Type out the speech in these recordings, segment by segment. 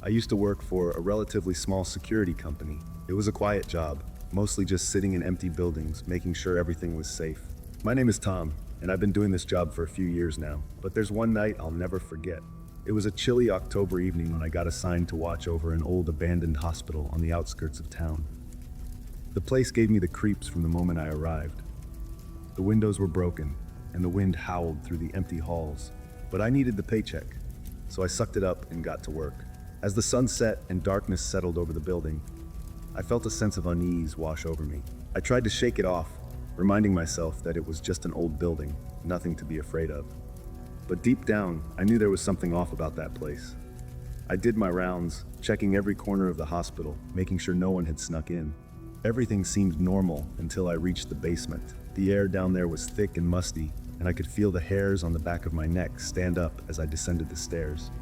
I used to work for a relatively small security company. It was a quiet job, mostly just sitting in empty buildings, making sure everything was safe. My name is Tom, and I've been doing this job for a few years now, but there's one night I'll never forget. It was a chilly October evening when I got assigned to watch over an old abandoned hospital on the outskirts of town. The place gave me the creeps from the moment I arrived. The windows were broken, and the wind howled through the empty halls, but I needed the paycheck, so I sucked it up and got to work. As the sun set and darkness settled over the building, I felt a sense of unease wash over me. I tried to shake it off, reminding myself that it was just an old building, nothing to be afraid of. But deep down, I knew there was something off about that place. I did my rounds, checking every corner of the hospital, making sure no one had snuck in. Everything seemed normal until I reached the basement. The air down there was thick and musty, and I could feel the hairs on the back of my neck stand up as I descended the stairs.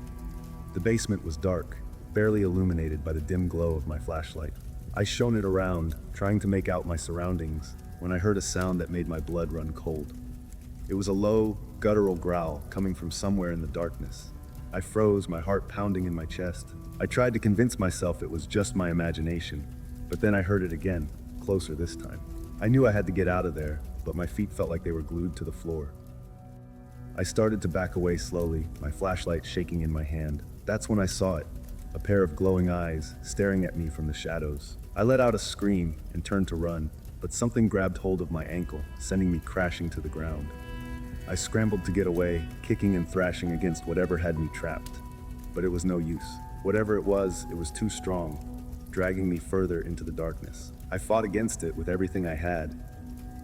The basement was dark, barely illuminated by the dim glow of my flashlight. I shone it around, trying to make out my surroundings, when I heard a sound that made my blood run cold. It was a low, guttural growl coming from somewhere in the darkness. I froze, my heart pounding in my chest. I tried to convince myself it was just my imagination, but then I heard it again, closer this time. I knew I had to get out of there, but my feet felt like they were glued to the floor. I started to back away slowly, my flashlight shaking in my hand. That's when I saw it, a pair of glowing eyes staring at me from the shadows. I let out a scream and turned to run, but something grabbed hold of my ankle, sending me crashing to the ground. I scrambled to get away, kicking and thrashing against whatever had me trapped. But it was no use. Whatever it was too strong, dragging me further into the darkness. I fought against it with everything I had,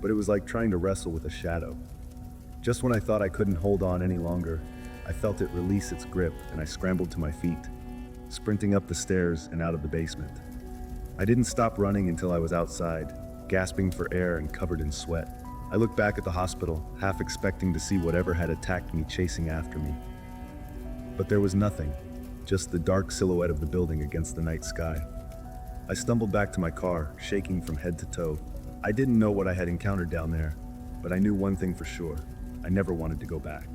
but it was like trying to wrestle with a shadow. Just when I thought I couldn't hold on any longer, I felt it release its grip and I scrambled to my feet, sprinting up the stairs and out of the basement. I didn't stop running until I was outside, gasping for air and covered in sweat. I looked back at the hospital, half expecting to see whatever had attacked me chasing after me. But there was nothing, just the dark silhouette of the building against the night sky. I stumbled back to my car, shaking from head to toe. I didn't know what I had encountered down there, but I knew one thing for sure. I never wanted to go back.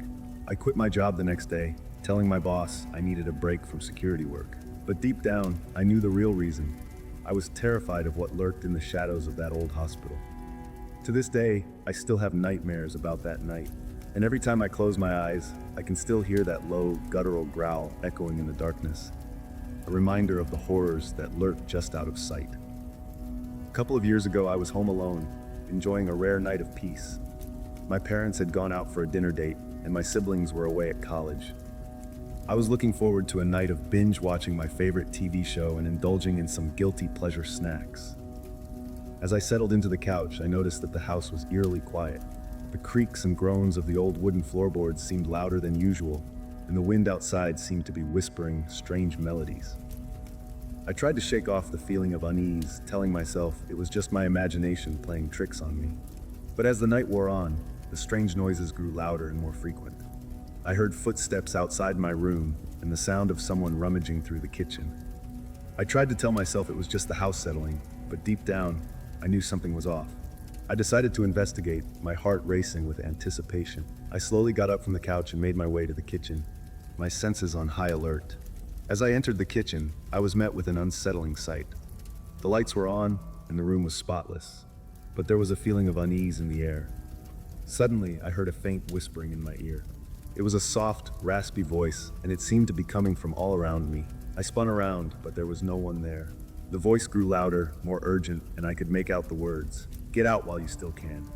I quit my job the next day, telling my boss I needed a break from security work. But deep down, I knew the real reason. I was terrified of what lurked in the shadows of that old hospital. To this day, I still have nightmares about that night. And every time I close my eyes, I can still hear that low, guttural growl echoing in the darkness. A reminder of the horrors that lurk just out of sight. A couple of years ago, I was home alone, enjoying a rare night of peace. My parents had gone out for a dinner date, and my siblings were away at college. I was looking forward to a night of binge watching my favorite TV show and indulging in some guilty pleasure snacks. As I settled into the couch, I noticed that the house was eerily quiet. The creaks and groans of the old wooden floorboards seemed louder than usual, and the wind outside seemed to be whispering strange melodies. I tried to shake off the feeling of unease, telling myself it was just my imagination playing tricks on me. But as the night wore on, the strange noises grew louder and more frequent. I heard footsteps outside my room and the sound of someone rummaging through the kitchen. I tried to tell myself it was just the house settling, but deep down, I knew something was off. I decided to investigate, my heart racing with anticipation. I slowly got up from the couch and made my way to the kitchen, my senses on high alert. As I entered the kitchen, I was met with an unsettling sight. The lights were on, and the room was spotless, but there was a feeling of unease in the air. Suddenly, I heard a faint whispering in my ear. It was a soft, raspy voice, and it seemed to be coming from all around me. I spun around, but there was no one there. The voice grew louder, more urgent, and I could make out the words, "Get out while you still can."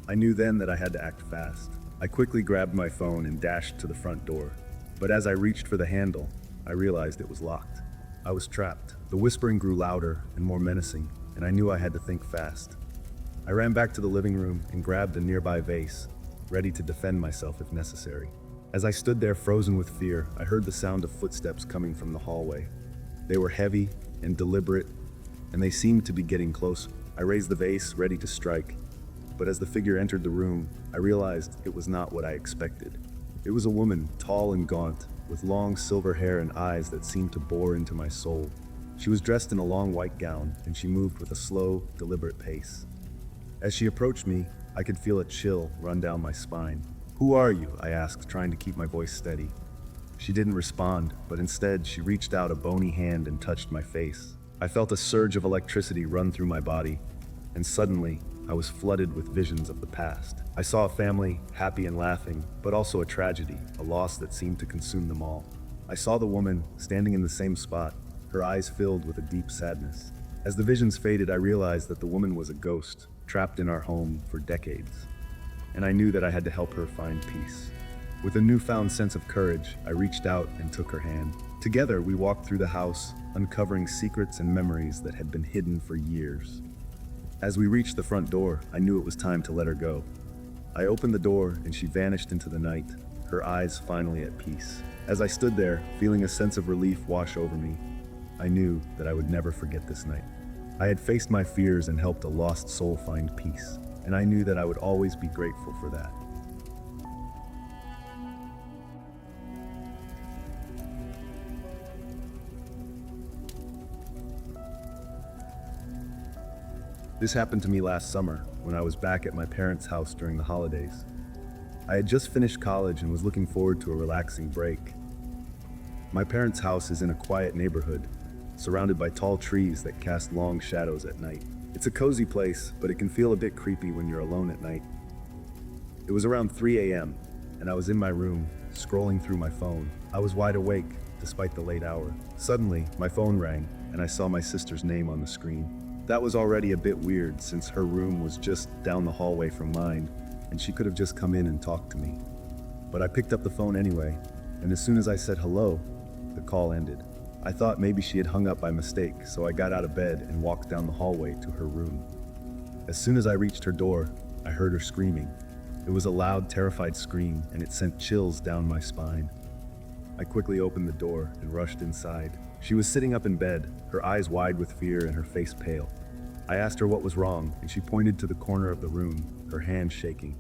I knew then that I had to act fast. I quickly grabbed my phone and dashed to the front door. But as I reached for the handle, I realized it was locked. I was trapped. The whispering grew louder and more menacing, and I knew I had to think fast. I ran back to the living room and grabbed a nearby vase, ready to defend myself if necessary. As I stood there frozen with fear, I heard the sound of footsteps coming from the hallway. They were heavy and deliberate, and they seemed to be getting closer. I raised the vase, ready to strike, but as the figure entered the room, I realized it was not what I expected. It was a woman, tall and gaunt, with long silver hair and eyes that seemed to bore into my soul. She was dressed in a long white gown, and she moved with a slow, deliberate pace. As she approached me, I could feel a chill run down my spine. "Who are you?" I asked, trying to keep my voice steady. She didn't respond, but instead she reached out a bony hand and touched my face. I felt a surge of electricity run through my body, and suddenly I was flooded with visions of the past. I saw a family, happy and laughing, but also a tragedy, a loss that seemed to consume them all. I saw the woman standing in the same spot, her eyes filled with a deep sadness. As the visions faded, I realized that the woman was a ghost, trapped in our home for decades. And I knew that I had to help her find peace. With a newfound sense of courage, I reached out and took her hand. Together, we walked through the house, uncovering secrets and memories that had been hidden for years. As we reached the front door, I knew it was time to let her go. I opened the door and she vanished into the night, her eyes finally at peace. As I stood there, feeling a sense of relief wash over me, I knew that I would never forget this night. I had faced my fears and helped a lost soul find peace, and I knew that I would always be grateful for that. This happened to me last summer when I was back at my parents' house during the holidays. I had just finished college and was looking forward to a relaxing break. My parents' house is in a quiet neighborhood, surrounded by tall trees that cast long shadows at night. It's a cozy place, but it can feel a bit creepy when you're alone at night. It was around 3 a.m., and I was in my room, scrolling through my phone. I was wide awake, despite the late hour. Suddenly, my phone rang, and I saw my sister's name on the screen. That was already a bit weird since her room was just down the hallway from mine, and she could have just come in and talked to me. But I picked up the phone anyway, and as soon as I said hello, the call ended. I thought maybe she had hung up by mistake, so I got out of bed and walked down the hallway to her room. As soon as I reached her door, I heard her screaming. It was a loud, terrified scream, and it sent chills down my spine. I quickly opened the door and rushed inside. She was sitting up in bed, her eyes wide with fear and her face pale. I asked her what was wrong, and she pointed to the corner of the room, her hand shaking.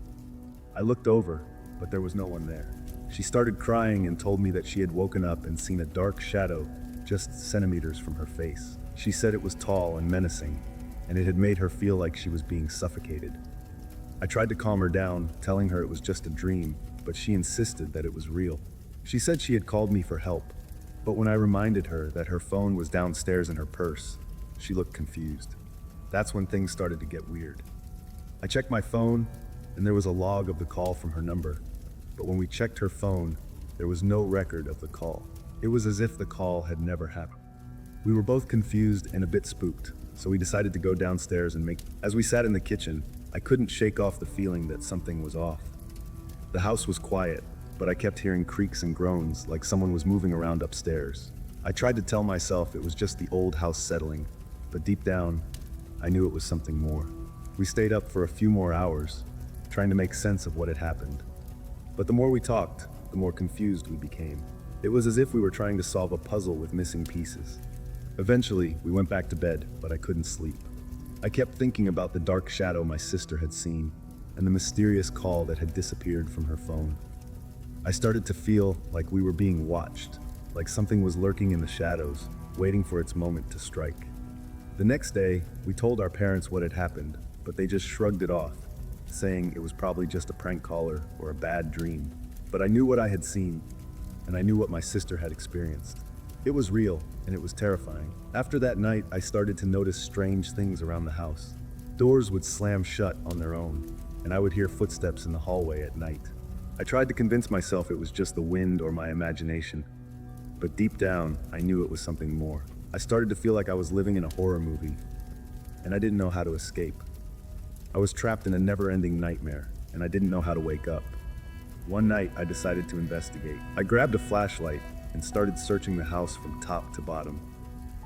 I looked over, but there was no one there. She started crying and told me that she had woken up and seen a dark shadow just centimeters from her face. She said it was tall and menacing, and it had made her feel like she was being suffocated. I tried to calm her down, telling her it was just a dream, but she insisted that it was real. She said she had called me for help, but when I reminded her that her phone was downstairs in her purse, she looked confused. That's when things started to get weird. I checked my phone, and there was a log of the call from her number, but when we checked her phone, there was no record of the call. It was as if the call had never happened. We were both confused and a bit spooked, so we decided to go downstairs and As we sat in the kitchen, I couldn't shake off the feeling that something was off. The house was quiet, but I kept hearing creaks and groans like someone was moving around upstairs. I tried to tell myself it was just the old house settling, but deep down, I knew it was something more. We stayed up for a few more hours, trying to make sense of what had happened. But the more we talked, the more confused we became. It was as if we were trying to solve a puzzle with missing pieces. Eventually, we went back to bed, but I couldn't sleep. I kept thinking about the dark shadow my sister had seen, and the mysterious call that had disappeared from her phone. I started to feel like we were being watched, like something was lurking in the shadows, waiting for its moment to strike. The next day, we told our parents what had happened, but they just shrugged it off, saying it was probably just a prank caller or a bad dream. But I knew what I had seen, and I knew what my sister had experienced. It was real, and it was terrifying. After that night, I started to notice strange things around the house. Doors would slam shut on their own, and I would hear footsteps in the hallway at night. I tried to convince myself it was just the wind or my imagination, but deep down, I knew it was something more. I started to feel like I was living in a horror movie, and I didn't know how to escape. I was trapped in a never-ending nightmare, and I didn't know how to wake up. One night, I decided to investigate. I grabbed a flashlight and started searching the house from top to bottom.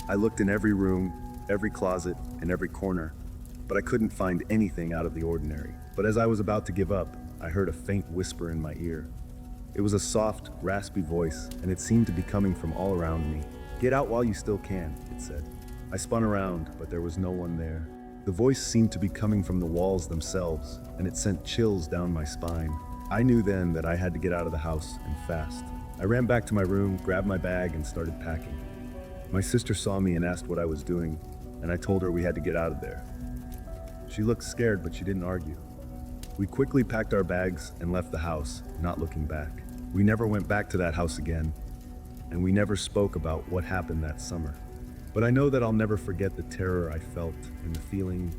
I looked in every room, every closet, and every corner, but I couldn't find anything out of the ordinary. But as I was about to give up, I heard a faint whisper in my ear. It was a soft, raspy voice, and it seemed to be coming from all around me. "Get out while you still can," it said. I spun around, but there was no one there. The voice seemed to be coming from the walls themselves, and it sent chills down my spine. I knew then that I had to get out of the house, and fast. I ran back to my room, grabbed my bag, and started packing. My sister saw me and asked what I was doing, and I told her we had to get out of there. She looked scared, but she didn't argue. We quickly packed our bags and left the house, not looking back. We never went back to that house again, and we never spoke about what happened that summer. But I know that I'll never forget the terror I felt and the feeling.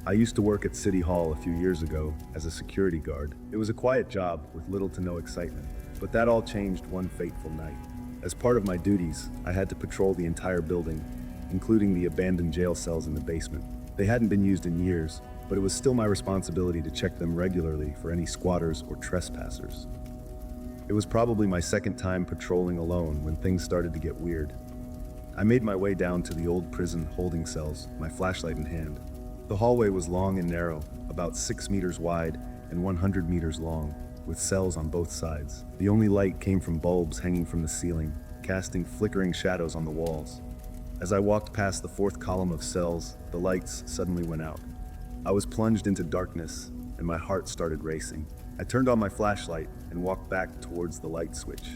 I used to work at City Hall a few years ago as a security guard. It was a quiet job with little to no excitement, but that all changed one fateful night. As part of my duties, I had to patrol the entire building, including the abandoned jail cells in the basement. They hadn't been used in years, but it was still my responsibility to check them regularly for any squatters or trespassers. It was probably my second time patrolling alone when things started to get weird. I made my way down to the old prison holding cells, my flashlight in hand. The hallway was long and narrow, about 6 meters wide and 100 meters long, with cells on both sides. The only light came from bulbs hanging from the ceiling, casting flickering shadows on the walls. As I walked past the fourth column of cells, the lights suddenly went out. I was plunged into darkness, and my heart started racing. I turned on my flashlight and walked back towards the light switch,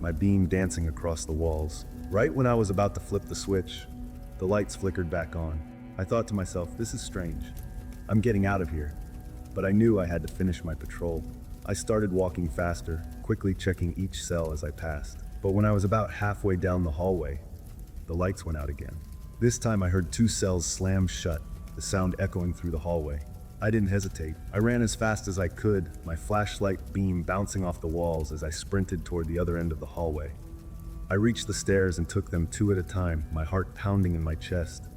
my beam dancing across the walls. Right when I was about to flip the switch, the lights flickered back on. I thought to myself, this is strange. I'm getting out of here. But I knew I had to finish my patrol. I started walking faster, quickly checking each cell as I passed. But when I was about halfway down the hallway, the lights went out again. This time I heard 2 cells slam shut, the sound echoing through the hallway. I didn't hesitate. I ran as fast as I could, my flashlight beam bouncing off the walls as I sprinted toward the other end of the hallway. I reached the stairs and took them 2 at a time, my heart pounding in my chest.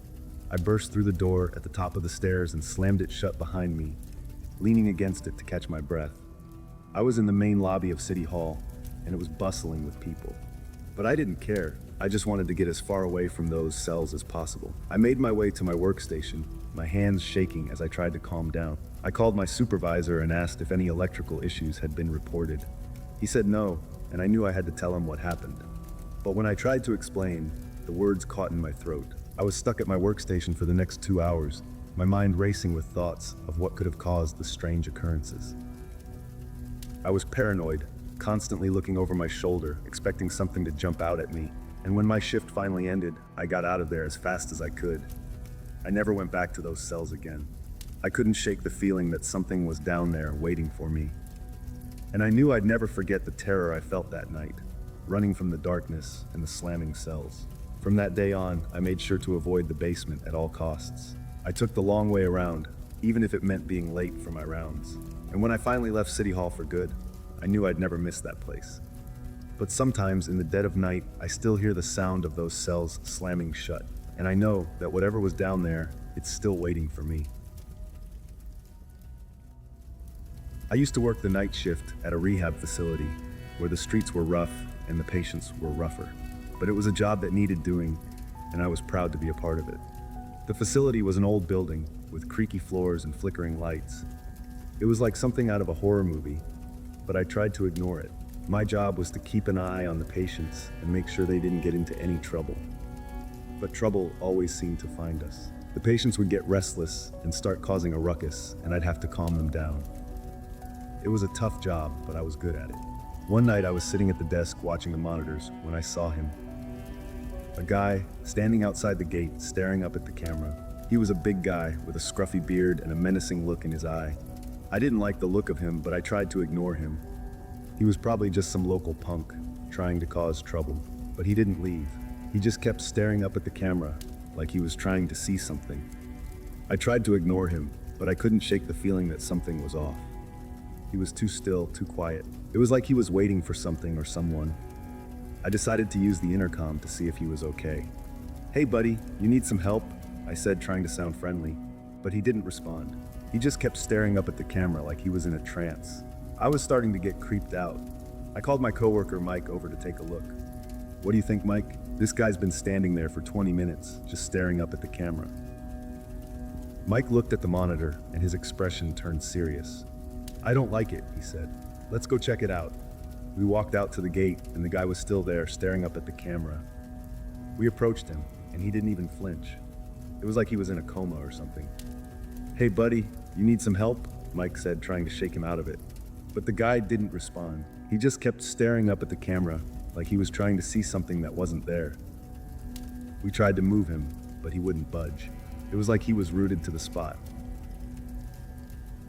I burst through the door at the top of the stairs and slammed it shut behind me, leaning against it to catch my breath. I was in the main lobby of City Hall, and it was bustling with people. But I didn't care. I just wanted to get as far away from those cells as possible. I made my way to my workstation, my hands shaking as I tried to calm down. I called my supervisor and asked if any electrical issues had been reported. He said no, and I knew I had to tell him what happened. But when I tried to explain, the words caught in my throat. I was stuck at my workstation for the next 2 hours, my mind racing with thoughts of what could have caused the strange occurrences. I was paranoid, constantly looking over my shoulder, expecting something to jump out at me. And when my shift finally ended, I got out of there as fast as I could. I never went back to those cells again. I couldn't shake the feeling that something was down there waiting for me. And I knew I'd never forget the terror I felt that night, running from the darkness and the slamming cells. From that day on, I made sure to avoid the basement at all costs. I took the long way around, even if it meant being late for my rounds. And when I finally left City Hall for good, I knew I'd never miss that place. But sometimes in the dead of night, I still hear the sound of those cells slamming shut. And I know that whatever was down there, it's still waiting for me. I used to work the night shift at a rehab facility where the streets were rough and the patients were rougher. But it was a job that needed doing, and I was proud to be a part of it. The facility was an old building with creaky floors and flickering lights. It was like something out of a horror movie, but I tried to ignore it. My job was to keep an eye on the patients and make sure they didn't get into any trouble. But trouble always seemed to find us. The patients would get restless and start causing a ruckus, and I'd have to calm them down. It was a tough job, but I was good at it. One night I was sitting at the desk watching the monitors when I saw him. A guy standing outside the gate staring up at the camera. He was a big guy with a scruffy beard and a menacing look in his eye. I didn't like the look of him, but I tried to ignore him. He was probably just some local punk trying to cause trouble, but he didn't leave. He just kept staring up at the camera like he was trying to see something. I tried to ignore him, but I couldn't shake the feeling that something was off. He was too still, too quiet. It was like he was waiting for something or someone. I decided to use the intercom to see if he was okay. "Hey buddy, you need some help?" I said, trying to sound friendly, but he didn't respond. He just kept staring up at the camera like he was in a trance. I was starting to get creeped out. I called my coworker Mike over to take a look. "What do you think, Mike? This guy's been standing there for 20 minutes, just staring up at the camera." Mike looked at the monitor and his expression turned serious. "I don't like it," he said. "Let's go check it out." We walked out to the gate and the guy was still there staring up at the camera. We approached him and he didn't even flinch. It was like he was in a coma or something. "Hey buddy, you need some help?" Mike said, trying to shake him out of it. But the guy didn't respond. He just kept staring up at the camera like he was trying to see something that wasn't there. We tried to move him, but he wouldn't budge. It was like he was rooted to the spot.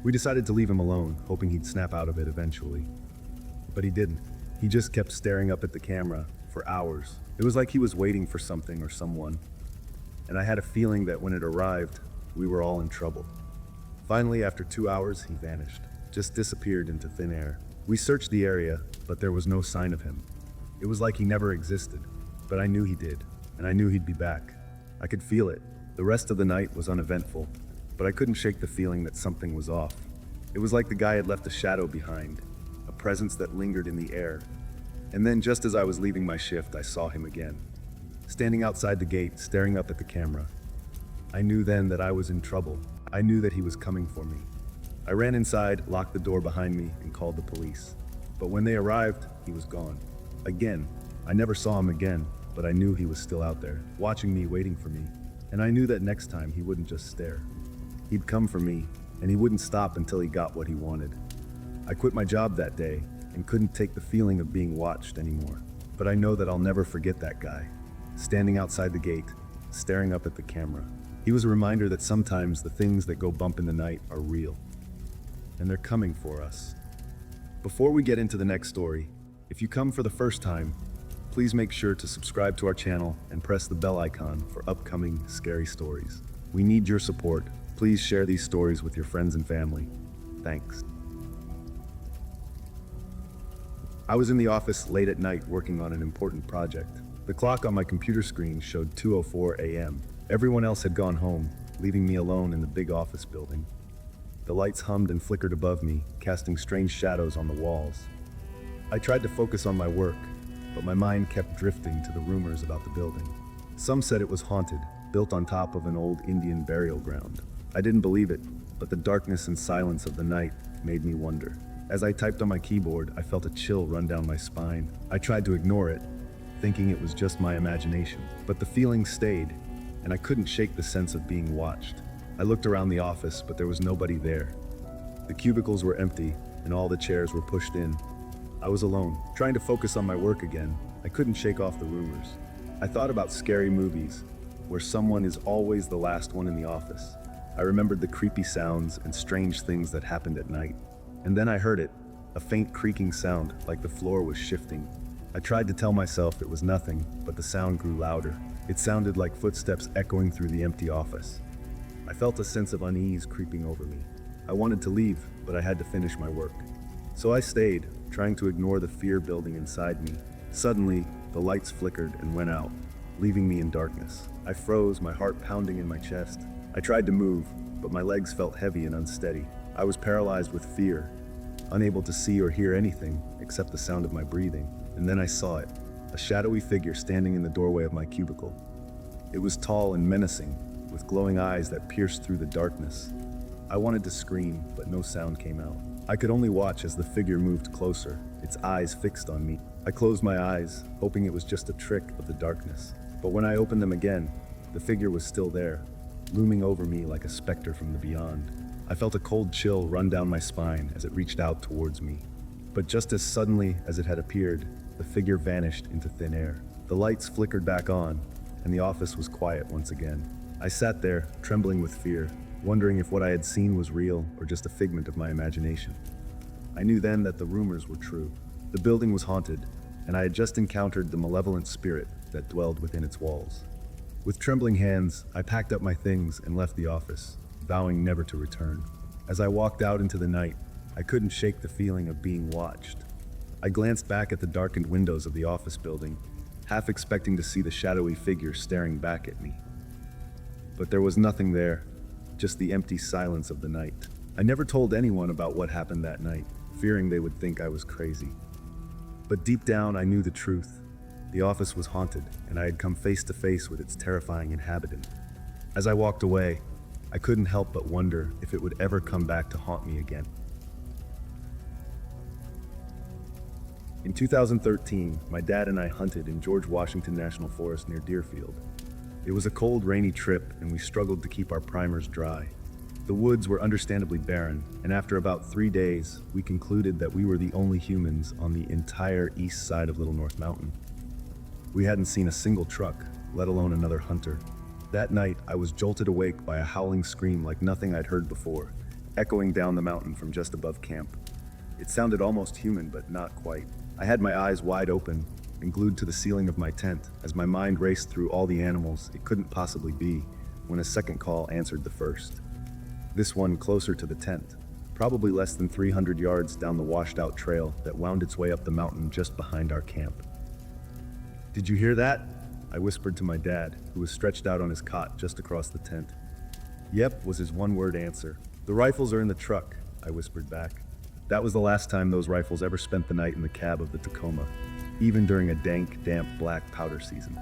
We decided to leave him alone, hoping he'd snap out of it eventually. But he didn't. He just kept staring up at the camera for hours. It was like he was waiting for something or someone. And I had a feeling that when it arrived, we were all in trouble. Finally, after 2 hours, he vanished, just disappeared into thin air. We searched the area, but there was no sign of him. It was like he never existed, but I knew he did, and I knew he'd be back. I could feel it. The rest of the night was uneventful, but I couldn't shake the feeling that something was off. It was like the guy had left a shadow behind, a presence that lingered in the air. And then just as I was leaving my shift, I saw him again, standing outside the gate, staring up at the camera. I knew then that I was in trouble. I knew that he was coming for me. I ran inside, locked the door behind me, and called the police. But when they arrived, he was gone. Again. I never saw him again, but I knew he was still out there, watching me, waiting for me. And I knew that next time he wouldn't just stare. He'd come for me, and he wouldn't stop until he got what he wanted. I quit my job that day and couldn't take the feeling of being watched anymore. But I know that I'll never forget that guy, standing outside the gate, staring up at the camera. He was a reminder that sometimes the things that go bump in the night are real, and they're coming for us. Before we get into the next story, if you come for the first time, please make sure to subscribe to our channel and press the bell icon for upcoming scary stories. We need your support. Please share these stories with your friends and family. Thanks. I was in the office late at night working on an important project. The clock on my computer screen showed 2:04 a.m. Everyone else had gone home, leaving me alone in the big office building. The lights hummed and flickered above me, casting strange shadows on the walls. I tried to focus on my work, but my mind kept drifting to the rumors about the building. Some said it was haunted, built on top of an old Indian burial ground. I didn't believe it, but the darkness and silence of the night made me wonder. As I typed on my keyboard, I felt a chill run down my spine. I tried to ignore it, thinking it was just my imagination, but the feeling stayed, and I couldn't shake the sense of being watched. I looked around the office, but there was nobody there. The cubicles were empty, and all the chairs were pushed in. I was alone, trying to focus on my work again. I couldn't shake off the rumors. I thought about scary movies, where someone is always the last one in the office. I remembered the creepy sounds and strange things that happened at night. And then I heard it, a faint creaking sound, like the floor was shifting. I tried to tell myself it was nothing, but the sound grew louder. It sounded like footsteps echoing through the empty office. I felt a sense of unease creeping over me. I wanted to leave, but I had to finish my work. So I stayed, trying to ignore the fear building inside me. Suddenly, the lights flickered and went out, leaving me in darkness. I froze, my heart pounding in my chest. I tried to move, but my legs felt heavy and unsteady. I was paralyzed with fear, unable to see or hear anything except the sound of my breathing. And then I saw it, a shadowy figure standing in the doorway of my cubicle. It was tall and menacing, with glowing eyes that pierced through the darkness. I wanted to scream, but no sound came out. I could only watch as the figure moved closer, its eyes fixed on me. I closed my eyes, hoping it was just a trick of the darkness. But when I opened them again, the figure was still there, looming over me like a specter from the beyond. I felt a cold chill run down my spine as it reached out towards me. But just as suddenly as it had appeared, the figure vanished into thin air. The lights flickered back on, and the office was quiet once again. I sat there, trembling with fear, wondering if what I had seen was real or just a figment of my imagination. I knew then that the rumors were true. The building was haunted, and I had just encountered the malevolent spirit that dwelled within its walls. With trembling hands, I packed up my things and left the office, vowing never to return. As I walked out into the night, I couldn't shake the feeling of being watched. I glanced back at the darkened windows of the office building, half expecting to see the shadowy figure staring back at me. But there was nothing there, just the empty silence of the night. I never told anyone about what happened that night, fearing they would think I was crazy. But deep down, I knew the truth. The office was haunted, and I had come face to face with its terrifying inhabitant. As I walked away, I couldn't help but wonder if it would ever come back to haunt me again. In 2013, my dad and I hunted in George Washington National Forest near Deerfield. It was a cold, rainy trip, and we struggled to keep our primers dry. The woods were understandably barren, and after about 3 days, we concluded that we were the only humans on the entire east side of Little North Mountain. We hadn't seen a single truck, let alone another hunter. That night, I was jolted awake by a howling scream like nothing I'd heard before, echoing down the mountain from just above camp. It sounded almost human, but not quite. I had my eyes wide open and glued to the ceiling of my tent as my mind raced through all the animals it couldn't possibly be when a second call answered the first. This one closer to the tent, probably less than 300 yards down the washed-out trail that wound its way up the mountain just behind our camp. "Did you hear that?" I whispered to my dad, who was stretched out on his cot just across the tent. "Yep," was his one-word answer. "The rifles are in the truck," I whispered back. That was the last time those rifles ever spent the night in the cab of the Tacoma, even during a dank, damp black powder season.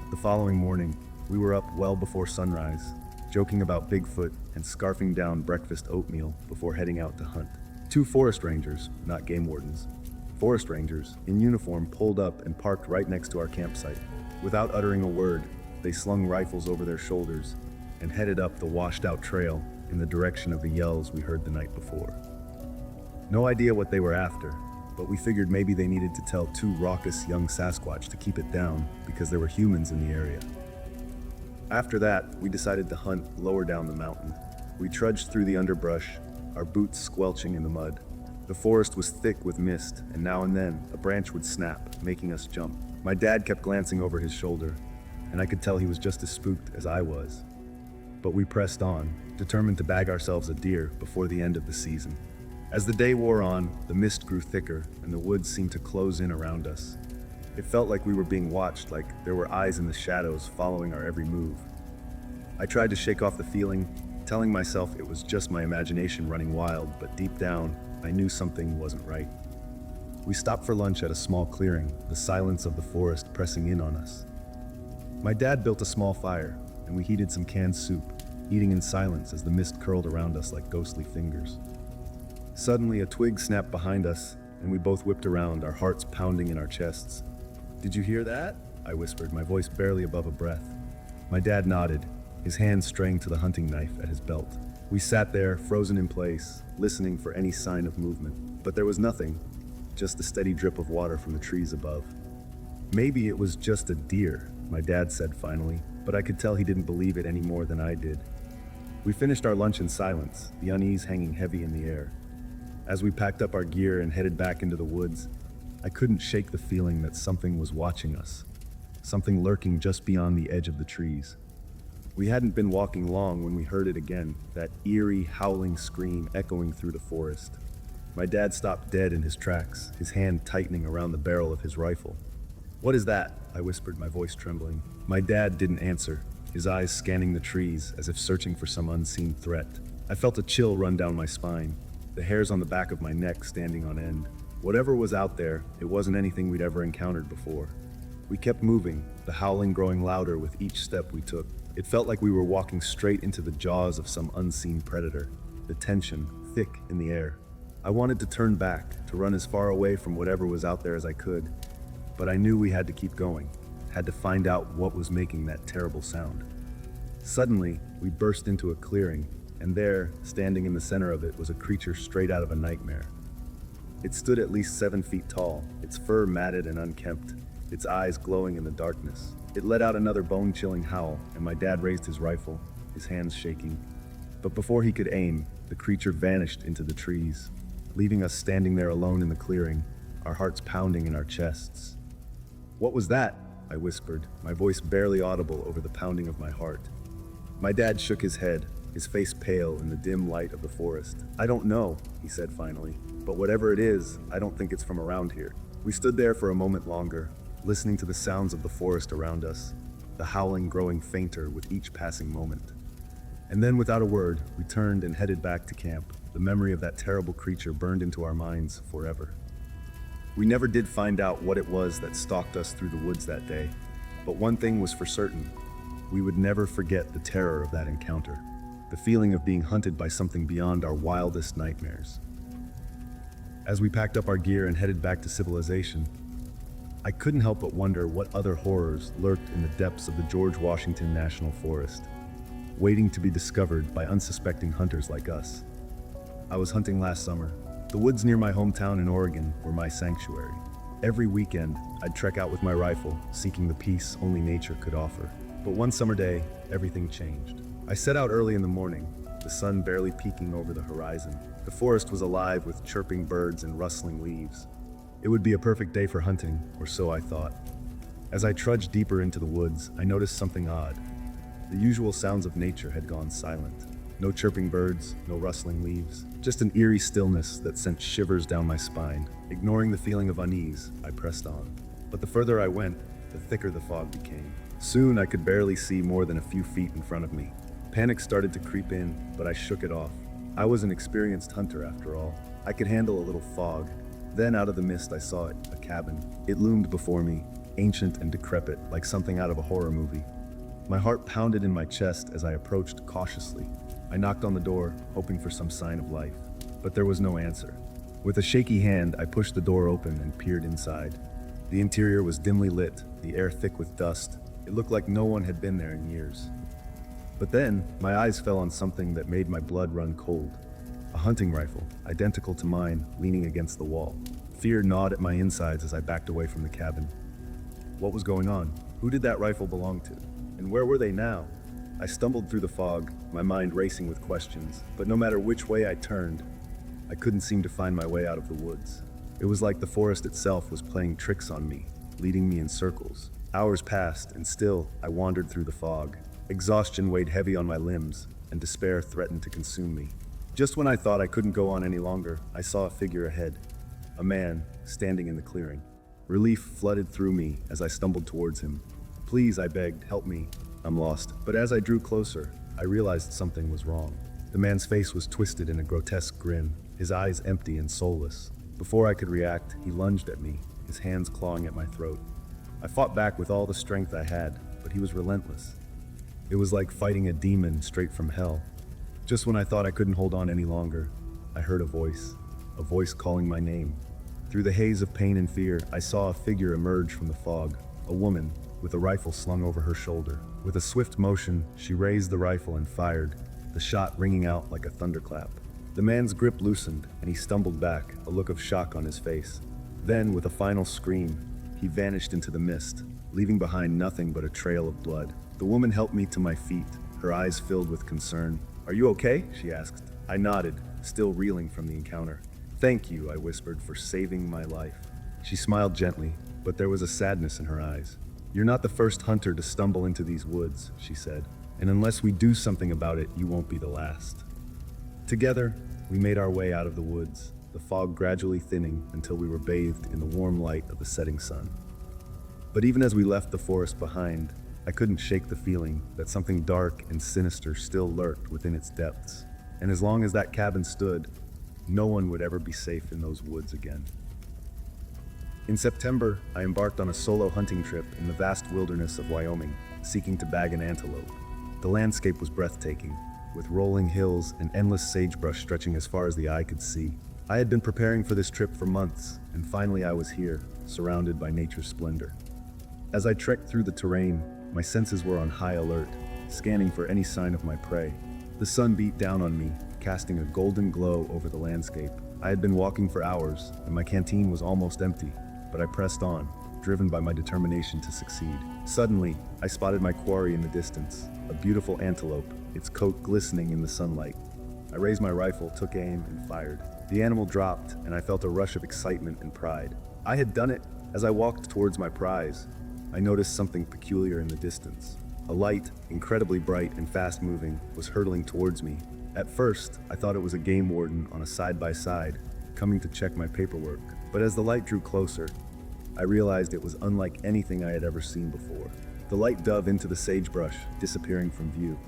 The following morning, we were up well before sunrise, joking about Bigfoot and scarfing down breakfast oatmeal before heading out to hunt. Two forest rangers, not game wardens, forest rangers in uniform pulled up and parked right next to our campsite. Without uttering a word, they slung rifles over their shoulders and headed up the washed-out trail in the direction of the yells we heard the night before. No idea what they were after, but we figured maybe they needed to tell two raucous young Sasquatch to keep it down because there were humans in the area. After that, we decided to hunt lower down the mountain. We trudged through the underbrush, our boots squelching in the mud. The forest was thick with mist, and now and then, a branch would snap, making us jump. My dad kept glancing over his shoulder, and I could tell he was just as spooked as I was. But we pressed on, determined to bag ourselves a deer before the end of the season. As the day wore on, the mist grew thicker, and the woods seemed to close in around us. It felt like we were being watched, like there were eyes in the shadows following our every move. I tried to shake off the feeling, telling myself it was just my imagination running wild, but deep down, I knew something wasn't right. We stopped for lunch at a small clearing, the silence of the forest pressing in on us. My dad built a small fire, and we heated some canned soup, eating in silence as the mist curled around us like ghostly fingers. Suddenly, a twig snapped behind us, and we both whipped around, our hearts pounding in our chests. "Did you hear that?" I whispered, my voice barely above a breath. My dad nodded, his hand straying to the hunting knife at his belt. We sat there, frozen in place, listening for any sign of movement. But there was nothing, just the steady drip of water from the trees above. "Maybe it was just a deer," my dad said finally, but I could tell he didn't believe it any more than I did. We finished our lunch in silence, the unease hanging heavy in the air. As we packed up our gear and headed back into the woods, I couldn't shake the feeling that something was watching us, something lurking just beyond the edge of the trees. We hadn't been walking long when we heard it again, that eerie, howling scream echoing through the forest. My dad stopped dead in his tracks, his hand tightening around the barrel of his rifle. "What is that?" I whispered, my voice trembling. My dad didn't answer, his eyes scanning the trees as if searching for some unseen threat. I felt a chill run down my spine, the hairs on the back of my neck standing on end. Whatever was out there, it wasn't anything we'd ever encountered before. We kept moving, the howling growing louder with each step we took. It felt like we were walking straight into the jaws of some unseen predator, the tension thick in the air. I wanted to turn back, to run as far away from whatever was out there as I could, but I knew we had to keep going, had to find out what was making that terrible sound. Suddenly, we burst into a clearing, and there, standing in the center of it, was a creature straight out of a nightmare. It stood at least 7 feet tall, its fur matted and unkempt, its eyes glowing in the darkness. It let out another bone-chilling howl, and my dad raised his rifle, his hands shaking. But before he could aim, the creature vanished into the trees, leaving us standing there alone in the clearing, our hearts pounding in our chests. "What was that?" I whispered, my voice barely audible over the pounding of my heart. My dad shook his head, his face pale in the dim light of the forest. "I don't know," he said finally, "but whatever it is, I don't think it's from around here." We stood there for a moment longer, listening to the sounds of the forest around us, the howling growing fainter with each passing moment. And then, without a word, we turned and headed back to camp. The memory of that terrible creature burned into our minds forever. We never did find out what it was that stalked us through the woods that day, but one thing was for certain: we would never forget the terror of that encounter, the feeling of being hunted by something beyond our wildest nightmares. As we packed up our gear and headed back to civilization, I couldn't help but wonder what other horrors lurked in the depths of the George Washington National Forest, waiting to be discovered by unsuspecting hunters like us. I was hunting last summer. The woods near my hometown in Oregon were my sanctuary. Every weekend, I'd trek out with my rifle, seeking the peace only nature could offer. But one summer day, everything changed. I set out early in the morning, the sun barely peeking over the horizon. The forest was alive with chirping birds and rustling leaves. It would be a perfect day for hunting, or so I thought. As I trudged deeper into the woods, I noticed something odd. The usual sounds of nature had gone silent. No chirping birds, no rustling leaves, just an eerie stillness that sent shivers down my spine. Ignoring the feeling of unease, I pressed on. But the further I went, the thicker the fog became. Soon I could barely see more than a few feet in front of me. Panic started to creep in, but I shook it off. I was an experienced hunter after all. I could handle a little fog. Then out of the mist I saw it, a cabin. It loomed before me, ancient and decrepit, like something out of a horror movie. My heart pounded in my chest as I approached cautiously. I knocked on the door, hoping for some sign of life, but there was no answer. With a shaky hand, I pushed the door open and peered inside. The interior was dimly lit, the air thick with dust. It looked like no one had been there in years. But then, my eyes fell on something that made my blood run cold. A hunting rifle, identical to mine, leaning against the wall. Fear gnawed at my insides as I backed away from the cabin. What was going on? Who did that rifle belong to? And where were they now? I stumbled through the fog, my mind racing with questions, but no matter which way I turned, I couldn't seem to find my way out of the woods. It was like the forest itself was playing tricks on me, leading me in circles. Hours passed, and still I wandered through the fog. Exhaustion weighed heavy on my limbs, and despair threatened to consume me. Just when I thought I couldn't go on any longer, I saw a figure ahead. A man, standing in the clearing. Relief flooded through me as I stumbled towards him. "Please," I begged, "help me. I'm lost." But as I drew closer, I realized something was wrong. The man's face was twisted in a grotesque grin, his eyes empty and soulless. Before I could react, he lunged at me, his hands clawing at my throat. I fought back with all the strength I had, but he was relentless. It was like fighting a demon straight from hell. Just when I thought I couldn't hold on any longer, I heard a voice calling my name. Through the haze of pain and fear, I saw a figure emerge from the fog, a woman with a rifle slung over her shoulder. With a swift motion, she raised the rifle and fired, the shot ringing out like a thunderclap. The man's grip loosened, and he stumbled back, a look of shock on his face. Then, with a final scream, he vanished into the mist, leaving behind nothing but a trail of blood. The woman helped me to my feet, her eyes filled with concern. "Are you okay?" she asked. I nodded, still reeling from the encounter. "Thank you," I whispered, "for saving my life." She smiled gently, but there was a sadness in her eyes. "You're not the first hunter to stumble into these woods," she said, "and unless we do something about it, you won't be the last." Together, we made our way out of the woods, the fog gradually thinning until we were bathed in the warm light of the setting sun. But even as we left the forest behind, I couldn't shake the feeling that something dark and sinister still lurked within its depths. And as long as that cabin stood, no one would ever be safe in those woods again. In September, I embarked on a solo hunting trip in the vast wilderness of Wyoming, seeking to bag an antelope. The landscape was breathtaking, with rolling hills and endless sagebrush stretching as far as the eye could see. I had been preparing for this trip for months, and finally I was here, surrounded by nature's splendor. As I trekked through the terrain, my senses were on high alert, scanning for any sign of my prey. The sun beat down on me, casting a golden glow over the landscape. I had been walking for hours, and my canteen was almost empty, but I pressed on, driven by my determination to succeed. Suddenly, I spotted my quarry in the distance, a beautiful antelope, its coat glistening in the sunlight. I raised my rifle, took aim, and fired. The animal dropped, and I felt a rush of excitement and pride. I had done it. As I walked towards my prize, I noticed something peculiar in the distance. A light, incredibly bright and fast-moving, was hurtling towards me. At first, I thought it was a game warden on a side-by-side, coming to check my paperwork. But as the light drew closer, I realized it was unlike anything I had ever seen before. The light dove into the sagebrush, disappearing from view.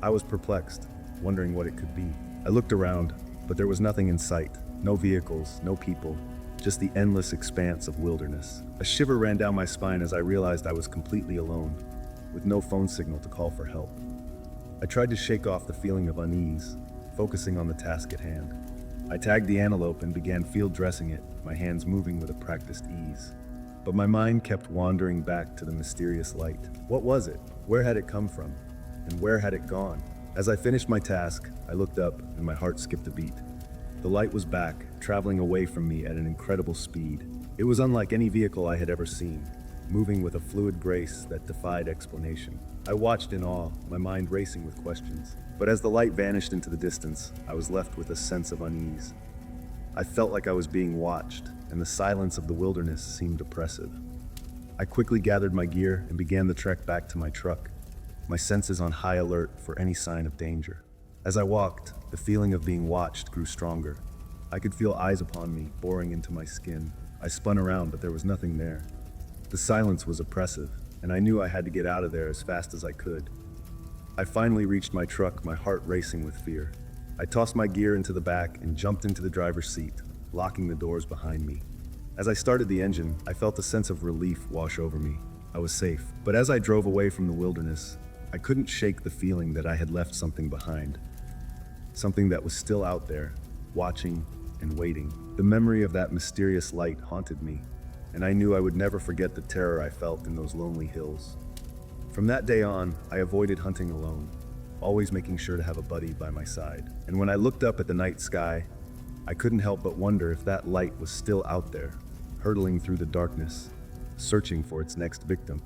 I was perplexed, wondering what it could be. I looked around, but there was nothing in sight. No vehicles, no people, just the endless expanse of wilderness. A shiver ran down my spine as I realized I was completely alone, with no phone signal to call for help. I tried to shake off the feeling of unease, focusing on the task at hand. I tagged the antelope and began field dressing it, my hands moving with a practiced ease. But my mind kept wandering back to the mysterious light. What was it? Where had it come from? And where had it gone? As I finished my task, I looked up and my heart skipped a beat. The light was back, traveling away from me at an incredible speed. It was unlike any vehicle I had ever seen. moving with a fluid grace that defied explanation. I watched in awe, my mind racing with questions. But as the light vanished into the distance, I was left with a sense of unease. I felt like I was being watched, and the silence of the wilderness seemed oppressive. I quickly gathered my gear and began the trek back to my truck, my senses on high alert for any sign of danger. As I walked, the feeling of being watched grew stronger. I could feel eyes upon me, boring into my skin. I spun around, but there was nothing there. The silence was oppressive, and I knew I had to get out of there as fast as I could. I finally reached my truck, my heart racing with fear. I tossed my gear into the back and jumped into the driver's seat, locking the doors behind me. As I started the engine, I felt a sense of relief wash over me. I was safe. But as I drove away from the wilderness, I couldn't shake the feeling that I had left something behind. Something that was still out there, watching and waiting. The memory of that mysterious light haunted me, and I knew I would never forget the terror I felt in those lonely hills. From that day on, I avoided hunting alone, always making sure to have a buddy by my side. And when I looked up at the night sky, I couldn't help but wonder if that light was still out there, hurtling through the darkness, searching for its next victim.